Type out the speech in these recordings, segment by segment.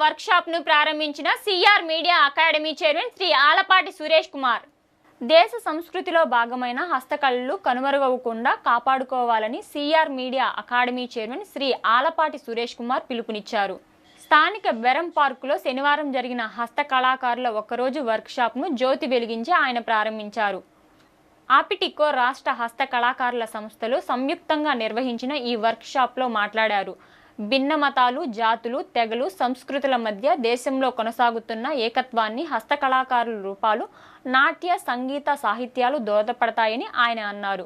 Workshop ను ప్రారంభించిన CR media academy chairman Shri Alapati Suresh Kumar. దేశ సంస్కృతిలో భాగమైన హస్తకళలు కనుమరుగవకుండా కాపాడుకోవాలని CR media academy chairman Shri Alapati Suresh Kumar పిలుపునిచ్చారు. స్థానిక బెరం పార్కులో శనివారం జరిగిన హస్తకళాకారుల ఒక్కరోజు వర్క్షాప్ను జ్యోతి వెలిగించి ఆయన ప్రారంభించారు. ఆపిటికో రాష్ట్ర హస్తకళాకారుల సంస్థలు సంయుక్తంగా నిర్వహించిన ఈ వర్క్షాప్లో మాట్లాడారు. భిన్న మతాలు, జాతులు, తెగలు, సంస్కృతుల మధ్య దేశంలో కొనసాగుతున్న ఏకత్వాన్ని హస్తకళాకారుల రూపాలు, నాట్య, సంగీత, సాహిత్యాలు దోహదపడతాయని ఆయన అన్నారు.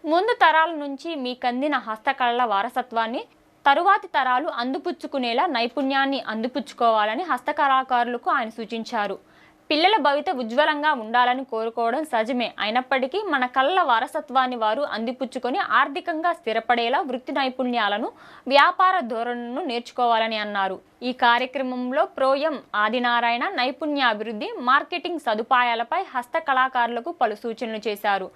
ముందు తరాల నుంచి మీకందిన హస్తకళల వారసత్వాన్ని తరువాతి తరాలు అందిపుచ్చుకునేలా నైపుణ్యాన్ని అందిపుచ్చుకోవాలని హస్తకళాకారులకు ఆయన సూచించారు. పిల్లల భవిత ఉజ్వలంగా ఉండాలని కోరుకోవడం సహజమే అయినప్పటికీ మన కళల వారసత్వాన్ని వారు అందిపుచ్చుకొని ఆర్థికంగా స్థిరపడేలా వృత్తి నైపుణ్యాలను, వ్యాపార ధోరణులను నేర్చుకోవాలని అన్నారు. ఈ కార్యక్రమంలో ప్రోయం ఆదినారాయణ నైపుణ్యాభివృద్ధి, మార్కెటింగ్ సదుపాయాలపై హస్తకళాకారులకు పలు సూచనలు చేశారు.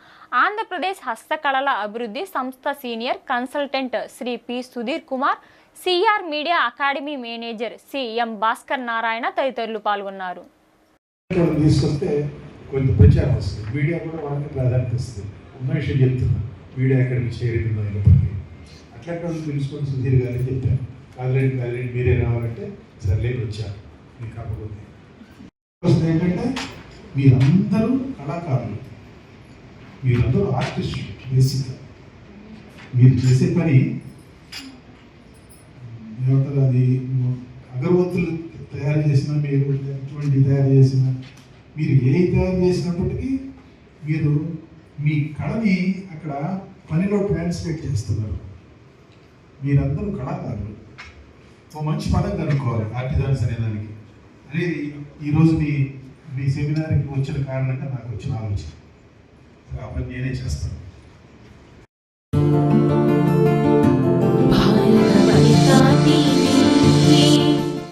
ఆంధ్రప్రదేశ్ హస్తకళల అభివృద్ధి సంస్థ senior consultant Shri P Sudhir Kumar, CR media academy manager CM Bhaskar Narayana తదితరులు పాల్గొన్నారు. తీసుకొస్తే కొంచెం ప్రచారం వస్తుంది, మీడియా కూడా వాళ్ళకి ప్రాధాన్యత ఇస్తుంది. ఉన్న విషయం చెప్తున్నా, మీడియా అకాడమీ చేరిందో అయినప్పటికీ అట్లాంటి వాళ్ళు తెలుసుకొని సుధీర్ గారికి చెప్పాను, కాదులేండి మీరే రావాలంటే సర్లేని వచ్చారు. మీకు కాకపోతే ఏంటంటే మీరందరూ కళాకారులు, మీరందరూ ఆర్టిస్టులు. బేసిక్గా మీరు చేసే పని ఏమంటారు, అది అగరవత్తులు తయారు చేసిన, మీరు ఎటువంటి తయారు చేసిన, మీరు ఏది తయారు చేసినప్పటికీ మీరు మీ కళని అక్కడ పనిలో ట్రాన్స్లేట్ చేస్తున్నారు. మీరందరూ కళాకారులు. ఓ మంచి పదం కనుక్కోవాలి ఆర్టిజాన్స్ అనేదానికి అనేది ఈరోజు మీ సెమినార్కి వచ్చిన కారణంగా నాకు వచ్చిన ఆలోచన. ఆ పని నేనే చేస్తాను.